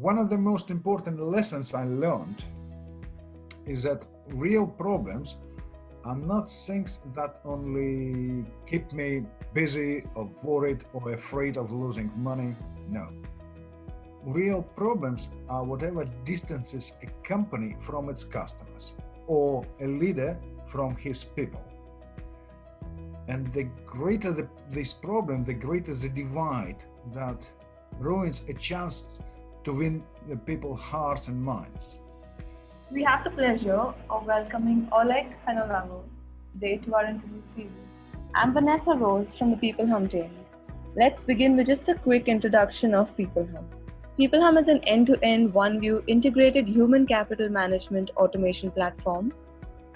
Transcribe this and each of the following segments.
one of the most important lessons I learned is that real problems are not things that only keep me busy or worried or afraid of losing money. No. Real problems are whatever distances a company from its customers or a leader from his people. And the greater this problem, the greater the divide that ruins a chance to win the people's hearts and minds. We have the pleasure of welcoming Oleg Konovalov today to our interview series. I'm Vanessa Rose from the peopleHum team. Let's begin with just a quick introduction of peopleHum. peopleHum is an end-to-end, one-view, integrated human capital management automation platform,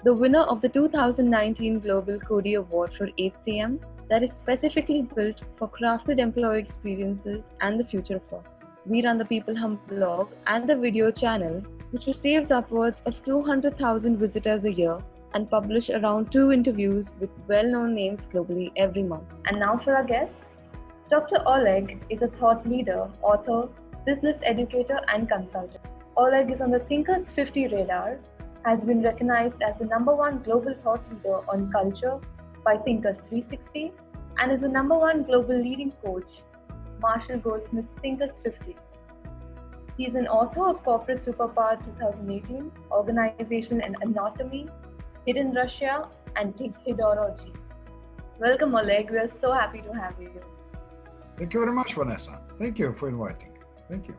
the winner of the 2019 Global Cody Award for HCM that is specifically built for crafted employee experiences and the future of work. We run the peopleHum blog and the video channel, which receives upwards of 200,000 visitors a year and publish around 2 interviews with well-known names globally every month. And now for our guest, Dr. Oleg is a thought leader, author, business educator, and consultant. Oleg is on the Thinkers 50 radar, has been recognized as the #1 global thought leader on culture by Thinkers 360, and is the #1 global leading coach, Marshall Goldsmith's Thinkers 50. He is an author of Corporate Superpower 2018, Organization and Anatomy, Hidden Russia, and Hidorology. Welcome, Oleg. We are so happy to have you. Thank you very much, Vanessa. Thank you for inviting. Thank you.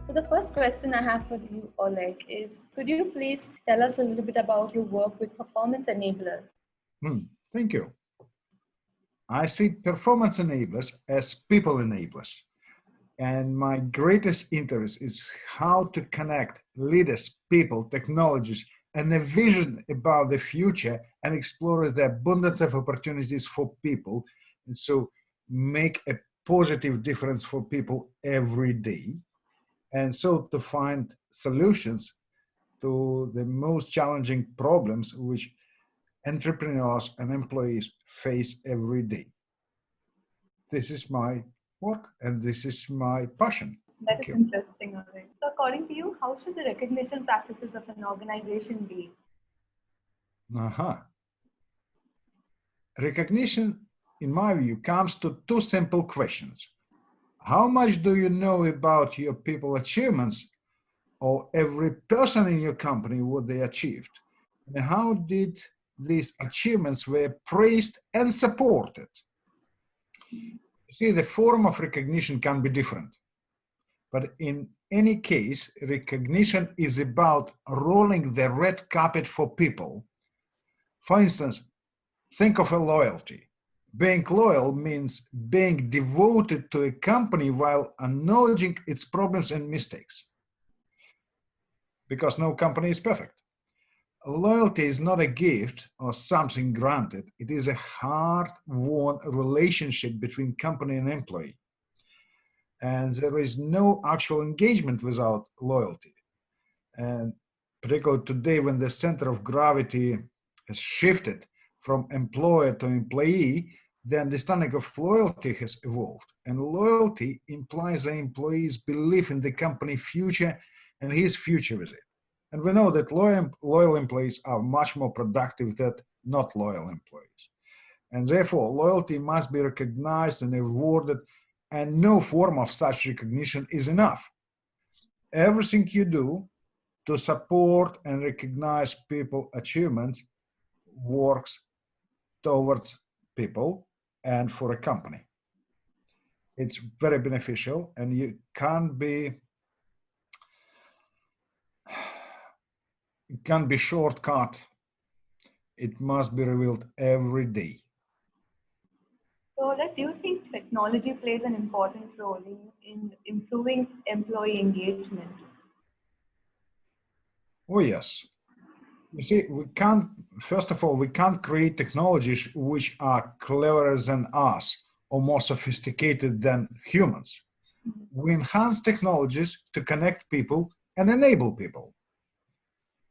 So the first question I have for you, Oleg, is could you please tell us a little bit about your work with performance enablers? Thank you. I see performance enablers as people enablers. And my greatest interest is how to connect leaders, people, technologies, and a vision about the future and explore the abundance of opportunities for people. And so make a positive difference for people every day. And so to find solutions to the most challenging problems which entrepreneurs and employees face every day. This is my work and this is my passion. That is interesting, Oleg. So according to you, how should the recognition practices of an organization be? Recognition, in my view, comes to 2 simple questions. How much do you know about your people achievements or every person in your company, what they achieved? And how did these achievements were praised and supported? You see, the form of recognition can be different. But in any case, recognition is about rolling the red carpet for people. For instance, think of a loyalty. Being loyal means being devoted to a company while acknowledging its problems and mistakes. Because no company is perfect. Loyalty is not a gift or something granted. It is a hard-won relationship between company and employee. And there is no actual engagement without loyalty. And particularly today when the center of gravity has shifted from employer to employee, the understanding of loyalty has evolved. And loyalty implies the employee's belief in the company future and his future with it. And we know that loyal employees are much more productive than not loyal employees. And therefore, loyalty must be recognized and rewarded, and no form of such recognition is enough. Everything you do to support and recognize people's achievements works towards people and for a company. It's very beneficial, and you can't be shortcut. It must be revealed every day. So, do you think technology plays an important role in improving employee engagement? Oh, yes. You see, first of all, we can't create technologies which are cleverer than us or more sophisticated than humans. We enhance technologies to connect people and enable people.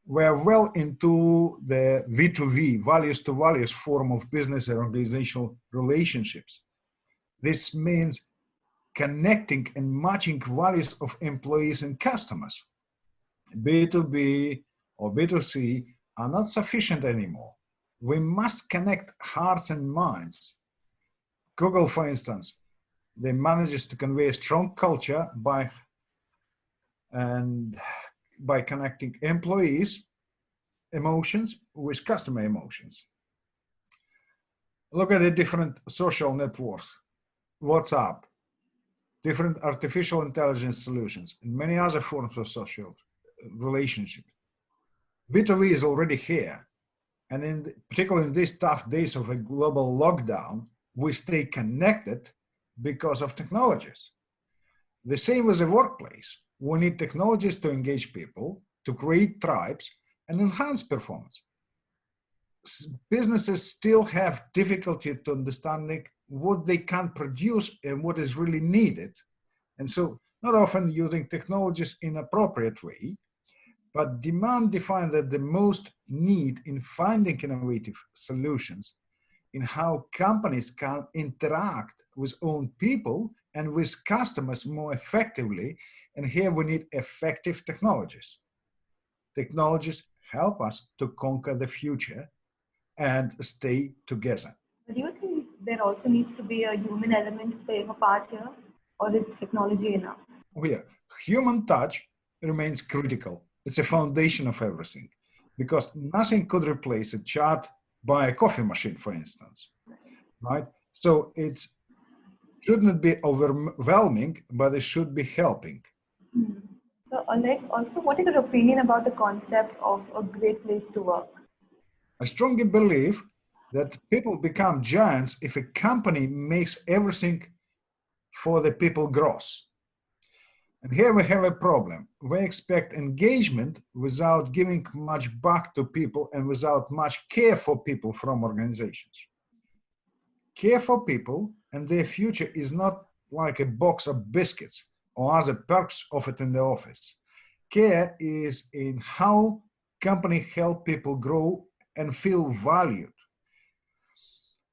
We're well into the V2V, values to values form of business and organizational relationships. This means connecting and matching values of employees and customers. B2B or B2C are not sufficient anymore. We must connect hearts and minds. Google, for instance, they manages to convey a strong culture by connecting employees' emotions with customer emotions. Look at the different social networks, WhatsApp, different artificial intelligence solutions, and many other forms of social relationship. B2B is already here. And particularly in these tough days of a global lockdown, we stay connected because of technologies. The same with the workplace. We need technologies to engage people, to create tribes, and enhance performance. Businesses still have difficulty to understanding what they can produce and what is really needed. And so not often using technologies in appropriate way, but demand defines that the most need in finding innovative solutions in how companies can interact with own people and with customers more effectively. And here we need effective technologies. Technologies help us to conquer the future and stay together. Do you think there also needs to be a human element playing a part here, or is technology enough? Yeah, human touch remains critical. It's a foundation of everything, because nothing could replace a chat by a coffee machine, for instance, right? So it shouldn't be overwhelming, but it should be helping. So, Oleg, also, what is your opinion about the concept of a great place to work? I strongly believe that people become giants if a company makes everything for the people gross. And here we have a problem. We expect engagement without giving much back to people and without much care for people from organizations. Care for people and their future is not like a box of biscuits or other perks offered in the office. Care is in how companies help people grow and feel valued.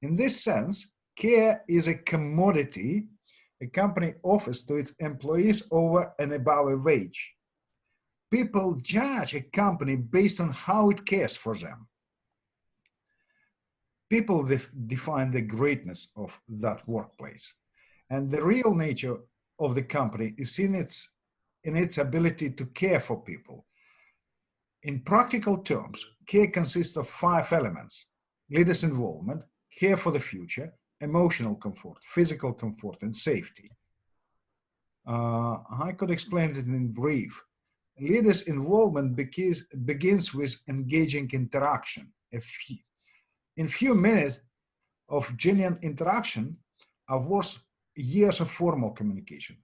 In this sense, care is a commodity a company offers to its employees over and above a wage. People judge a company based on how it cares for them. People define the greatness of that workplace. And the real nature of the company is in its ability to care for people. In practical terms, care consists of 5 elements: leaders' involvement, care for the future, emotional comfort, physical comfort, and safety. I could explain it in brief. Leaders' involvement begins with engaging interaction. In few minutes of genuine interaction are worth years of formal communication.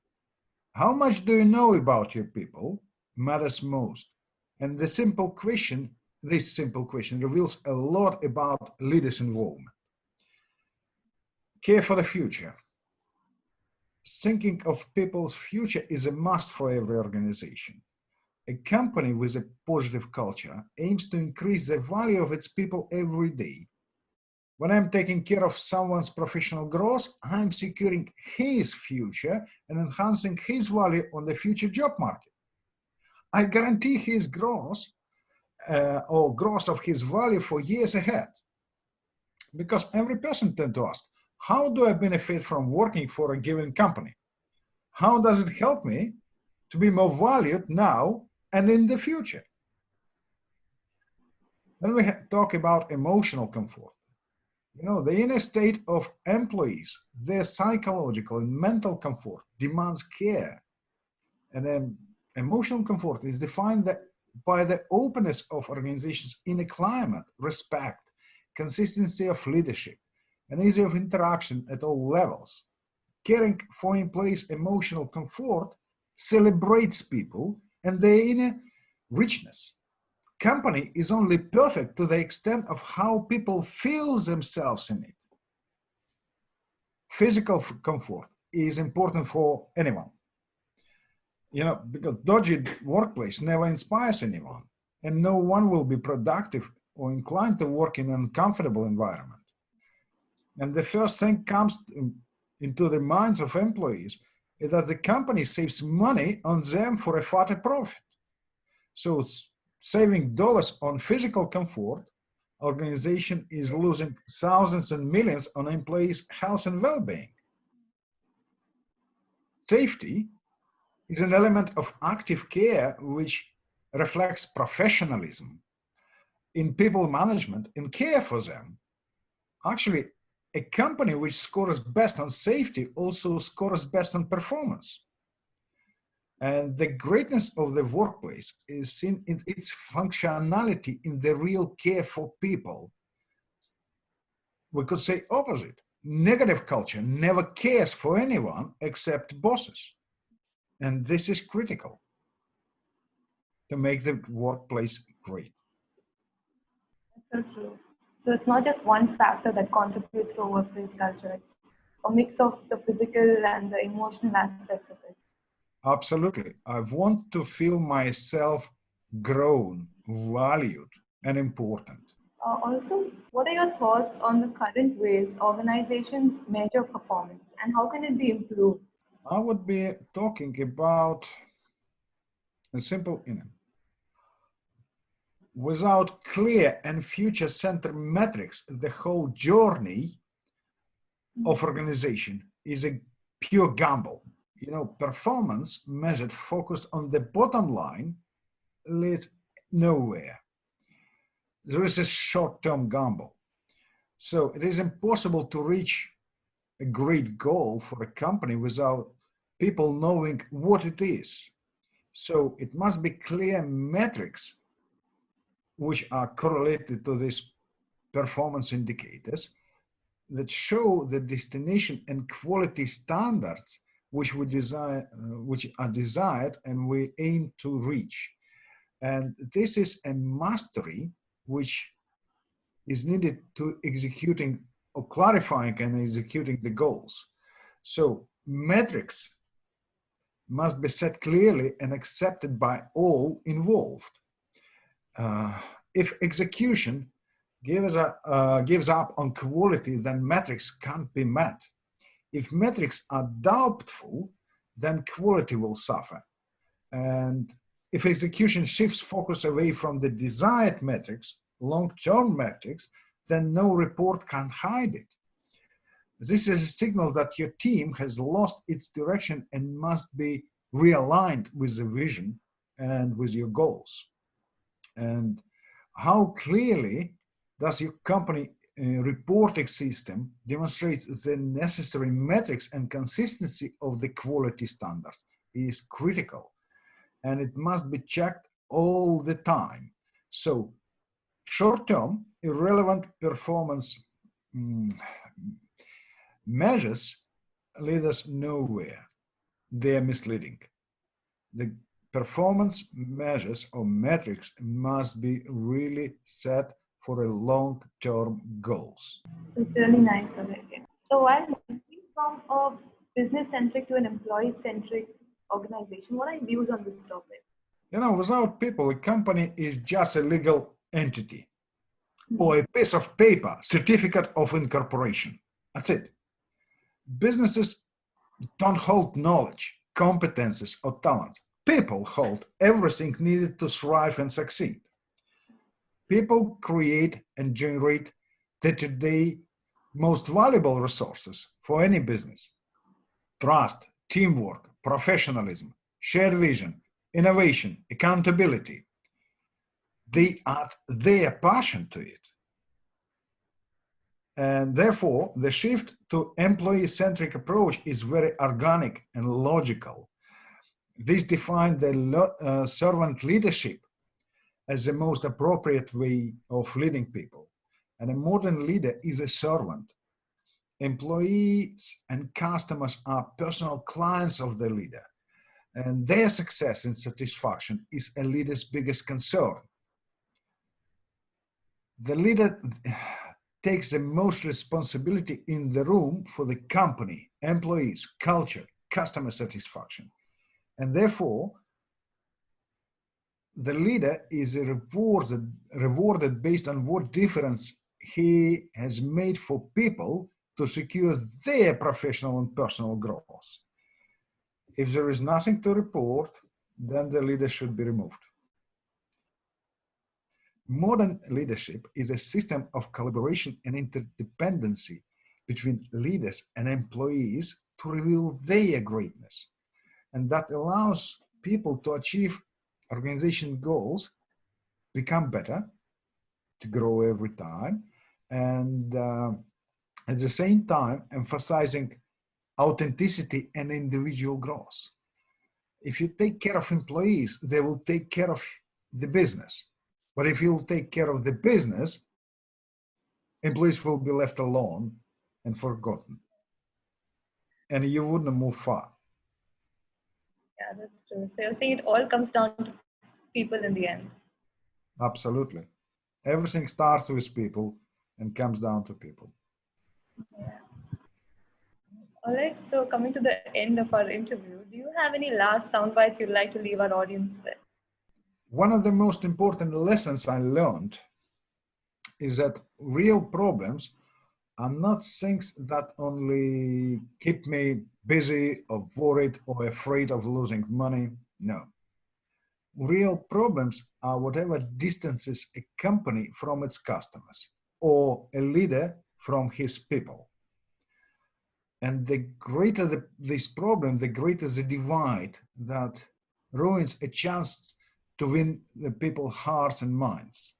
How much do you know about your people matters most. And this simple question reveals a lot about leaders' involvement. Care for the future. Thinking of people's future is a must for every organization. A company with a positive culture aims to increase the value of its people every day. When I'm taking care of someone's professional growth, I'm securing his future and enhancing his value on the future job market. I guarantee his growth or growth of his value for years ahead. Because every person tends to ask, how do I benefit from working for a given company? How does it help me to be more valued now and in the future? When we talk about emotional comfort, the inner state of employees, their psychological and mental comfort demands care. And then emotional comfort is defined by the openness of organizations in a climate, respect, consistency of leadership, and ease of interaction at all levels. Caring for employees' emotional comfort celebrates people and their inner richness. Company is only perfect to the extent of how people feel themselves in it. Physical comfort is important for anyone. Because dodgy workplace never inspires anyone, and no one will be productive or inclined to work in an uncomfortable environment. And the first thing comes into the minds of employees is that the company saves money on them for a fatter profit. So saving dollars on physical comfort, organization is losing thousands and millions on employees' health and well-being. Safety is an element of active care which reflects professionalism in people management and care for them. Actually, a company which scores best on safety also scores best on performance. And the greatness of the workplace is seen in its functionality in the real care for people. We could say opposite. Negative culture never cares for anyone except bosses. And this is critical to make the workplace great. That's so true. So it's not just one factor that contributes to a workplace culture. It's a mix of the physical and the emotional aspects of it. Absolutely. I want to feel myself grown, valued, and important. Also, what are your thoughts on the current ways organizations measure performance and how can it be improved? I would be talking about a simple, without clear and future-centered metrics, the whole journey of organization is a pure gamble. Performance measured focused on the bottom line leads nowhere. There is a short-term gamble. So it is impossible to reach a great goal for a company without people knowing what it is. So it must be clear metrics which are correlated to these performance indicators that show the destination and quality standards which we desire, which are desired and we aim to reach. And this is a mastery which is needed to executing or clarifying and executing the goals. So metrics must be set clearly and accepted by all involved. If execution gives up on quality, then metrics can't be met. If metrics are doubtful, then quality will suffer. And if execution shifts focus away from the desired metrics, long-term metrics, then no report can hide it. This is a signal that your team has lost its direction and must be realigned with the vision and with your goals. And how clearly does your company reporting system demonstrates the necessary metrics and consistency of the quality standards is critical, and it must be checked all the time. So short-term irrelevant performance measures lead us nowhere. They are misleading. The performance measures or metrics must be really set for a long-term goals. It's really nice, Oleg. So while moving from a business-centric to an employee-centric organization, what are your views on this topic? Without people, a company is just a legal entity or a piece of paper, certificate of incorporation. That's it. Businesses don't hold knowledge, competences, or talents. People hold everything needed to thrive and succeed. People create and generate the today most valuable resources for any business. Trust, teamwork, professionalism, shared vision, innovation, accountability. They add their passion to it. And therefore, the shift to employee-centric approach is very organic and logical. This defines the servant leadership as the most appropriate way of leading people. And a modern leader is a servant. Employees and customers are personal clients of the leader, and their success and satisfaction is a leader's biggest concern. The leader takes the most responsibility in the room for the company, employees, culture, customer satisfaction. And therefore, the leader is rewarded based on what difference he has made for people to secure their professional and personal growth. If there is nothing to report, then the leader should be removed. Modern leadership is a system of collaboration and interdependency between leaders and employees to reveal their greatness. And that allows people to achieve organization goals, become better, to grow every time, and at the same time emphasizing authenticity and individual growth. If you take care of employees, they will take care of the business. But if you take care of the business, employees will be left alone and forgotten. And you wouldn't move far. Yeah, that's true. So you're saying it all comes down to people in the end. Absolutely. Everything starts with people and comes down to people. Yeah. All right, so coming to the end of our interview, do you have any last sound bites you'd like to leave our audience with? One of the most important lessons I learned is that real problems are not things that only keep me busy or worried or afraid of losing money. No. Real problems are whatever distances a company from its customers or a leader from his people. And the greater this problem, the greater the divide that ruins a chance to win the people's hearts and minds.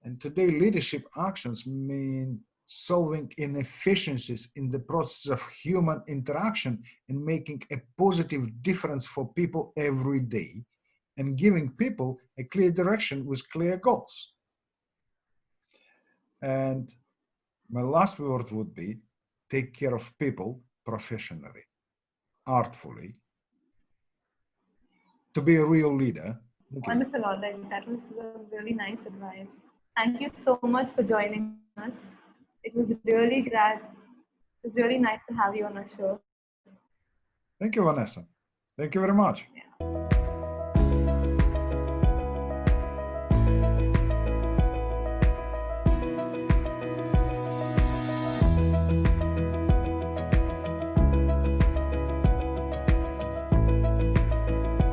And today, leadership actions mean solving inefficiencies in the process of human interaction and making a positive difference for people every day and giving people a clear direction with clear goals. And my last word would be, take care of people professionally, artfully, to be a real leader. Wonderful, Oleg. That was really nice advice. Thank you so much for joining us. It was really glad. It was really nice to have you on our show. Thank you, Vanessa. Thank you very much.